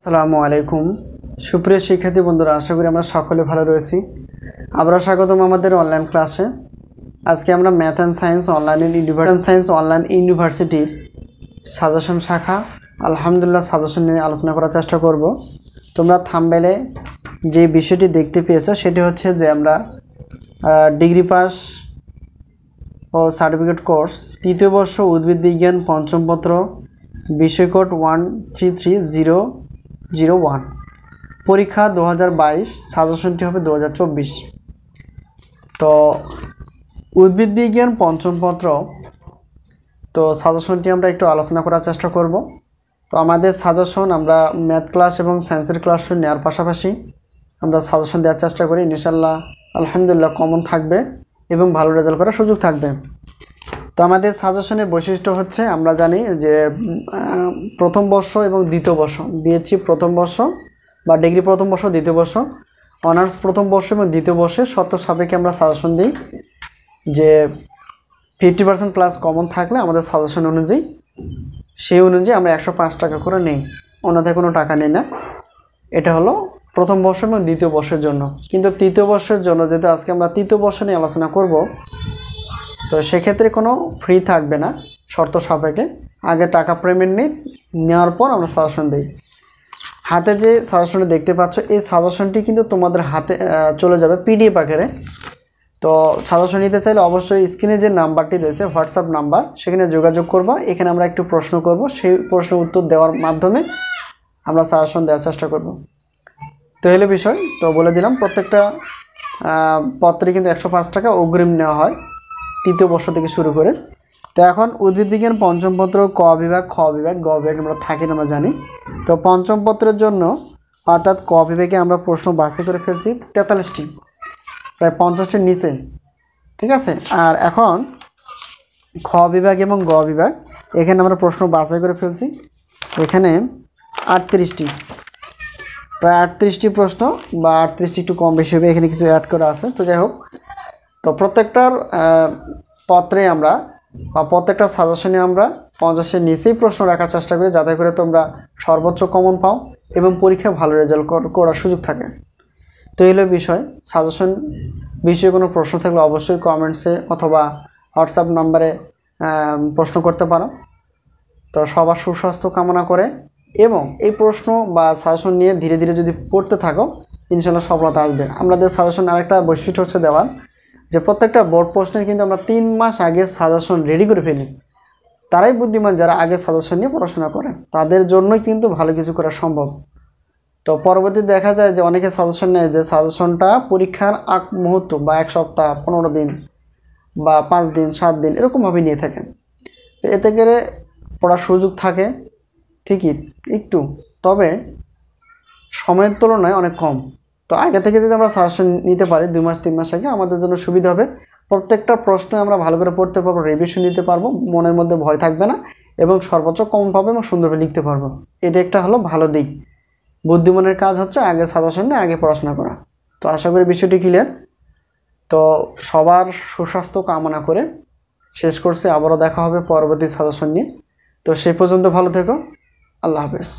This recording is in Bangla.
আসসালামু আলাইকুম সুপ্রিয় শিক্ষার্থী বন্ধুরা, আশা করি আমরা সকলে ভালো রয়েছি। আমরা স্বাগতম আমাদের অনলাইন ক্লাসে। আজকে আমরা ম্যাথ অ্যান্ড সায়েন্স অনলাইন ইউনিভার্সিটির সাজেশন শাখা আলহামদুলিল্লাহ সাজেশন নিয়ে আলোচনা করার চেষ্টা করব। তোমরা থাম্বনেলে যে বিষয়টি দেখতে পেয়েছো সেটি হচ্ছে যে আমরা ডিগ্রি পাস ও সার্টিফিকেট কোর্স তৃতীয় বর্ষ উদ্ভিদ বিজ্ঞান পঞ্চম পত্র বিষয় কোড 133001 পরীক্ষা 2022, সাজেশনটি হবে 2024। তো উদ্ভিদ বিজ্ঞান পঞ্চম পত্র তো সাজেশনটি আমরা একটু আলোচনা করার চেষ্টা করব। তো আমাদের সাজেশন আমরা ম্যাথ ক্লাস এবং সায়েন্সের ক্লাস নেওয়ার পাশাপাশি আমরা সাজেশন দেওয়ার চেষ্টা করি। ইনশাআল্লাহ আলহামদুলিল্লাহ কমন থাকবে এবং ভালো রেজাল্ট করার সুযোগ থাকবে। তো আমাদের সাজেশনের বৈশিষ্ট্য হচ্ছে আমরা জানি যে প্রথম বর্ষ এবং দ্বিতীয় বর্ষ, বিএসসি প্রথম বর্ষ বা ডিগ্রি প্রথম বর্ষ দ্বিতীয় বর্ষ, অনার্স প্রথম বর্ষ এবং দ্বিতীয় বর্ষের শর্ত সাপেক্ষে আমরা সাজেশন দিই যে 50% প্লাস কমন থাকলে আমাদের সাজেশন অনুযায়ী সেই অনুযায়ী আমরা 105 টাকা করে নেই, অন্যথায় কোনো টাকা নেই না। এটা হলো প্রথম বর্ষ এবং দ্বিতীয় বর্ষের জন্য। কিন্তু তৃতীয় বর্ষের জন্য যেহেতু আজকে আমরা তৃতীয় বর্ষ নিয়ে আলোচনা করব, তো সেক্ষেত্রে কোনো ফ্রি থাকবে না, শর্ত সাপেক্ষে আগে টাকা পেমেন্ট নেওয়ার পর আমরা সাজেশন দিই। হাতে যে সাজেশনটি দেখতে পাচ্ছ এই সাজেশনটি কিন্তু তোমাদের হাতে চলে যাবে পিডিএফ আকারে। তো সাজেশন নিতে চাইলে অবশ্যই স্ক্রিনে যে নাম্বারটি রয়েছে হোয়াটসঅ্যাপ নাম্বার, সেখানে যোগাযোগ করবা। এখানে আমরা একটু প্রশ্ন করব, সেই প্রশ্নের উত্তর দেওয়ার মাধ্যমে আমরা সাজেশন দেওয়ার চেষ্টা করব। তো হলো বিষয়। তো বলে দিলাম প্রত্যেকটা পত্রে কিন্তু 105 টাকা অগ্রিম নেওয়া হয় তৃতীয় বর্ষ থেকে শুরু করে। তো এখন উদ্ভিদ বিজ্ঞান পঞ্চম পত্র ক বিভাগ, খ বিভাগ, গ বিভাগ আমরা থাকি আমরা জানি। তো পঞ্চম পত্রের জন্য অর্থাৎ ক বিভাগে আমরা প্রশ্ন বাছাই করে ফেলছি 43টি, প্রায় 50টির নিচে, ঠিক আছে। আর এখন খ বিভাগ এবং গ বিভাগ এখানে আমরা প্রশ্ন বাছাই করে ফেলছি এখানে 38টি, প্রায় 38টি প্রশ্ন বা 38টি একটু কম বেশি হবে, এখানে কিছু অ্যাড করা আছে। তো যাই হোক, তো প্রত্যেকটার পত্রে আমরা বা প্রত্যেকটা সাজেশনে আমরা 50-এর নিচেই প্রশ্ন রাখার চেষ্টা করি, যাতে করে তোমরা সর্বোচ্চ কমন পাও এবং পরীক্ষায় ভালো রেজাল্ট করার সুযোগ থাকে। তো এই হলো বিষয়। সাজেশন বিষয়ে কোনো প্রশ্ন থাকলে অবশ্যই কমেন্টসে অথবা হোয়াটসঅ্যাপ নাম্বারে প্রশ্ন করতে পারো। তো সবার সুস্বাস্থ্য কামনা করে এবং এই প্রশ্ন বা সাজেশন নিয়ে ধীরে ধীরে যদি পড়তে থাকো ইনশাআল্লাহ সফলতা আসবে। আমাদের সাজেশন আরেকটা বৈশিষ্ট্য হচ্ছে দেওয়ার যে প্রত্যেকটা বোর্ড প্রশ্নের কিন্তু আমরা 3 মাস আগে সাজেশন রেডি করে ফেলি। তারাই বুদ্ধিমান যারা আগে সাজেশন নিয়ে পড়াশোনা করে, তাদের জন্যই কিন্তু ভালো কিছু করা সম্ভব। তো পরবর্তীতে দেখা যায় যে অনেকে সাজেশন নেয় যে সাজেশনটা পরীক্ষার আগ মুহূর্ত বা 1 সপ্তাহ 15 দিন বা 5 দিন 7 দিন এরকমভাবে নিয়ে থাকেন। তো এতে করে পড়ার সুযোগ থাকে ঠিকই একটু, তবে সময়ের তুলনায় অনেক কম। তো আগে থেকে যদি আমরা সাজেশন নিতে পারি 2 মাস 3 মাস আগে, আমাদের জন্য সুবিধা হবে। প্রত্যেকটা প্রশ্ন আমরা ভালো করে পড়তে পারবো, রিভিশন নিতে পারবো, মনের মধ্যে ভয় থাকবে না এবং সর্বোচ্চ কমন পাবো এবং সুন্দরভাবে লিখতে পারবো। এটা একটা হলো ভালো দিক। বুদ্ধিমানের কাজ হচ্ছে আগে সাজেশন নিয়ে আগে পড়াশোনা করা। তো আশা করি বিষয়টি ক্লিয়ার। তো সবার সুস্বাস্থ্য কামনা করে শেষ করছি। আবারও দেখা হবে পরবর্তী সাজেশন নিয়ে। তো সেই পর্যন্ত ভালো থেকো। আল্লাহ হাফেজ।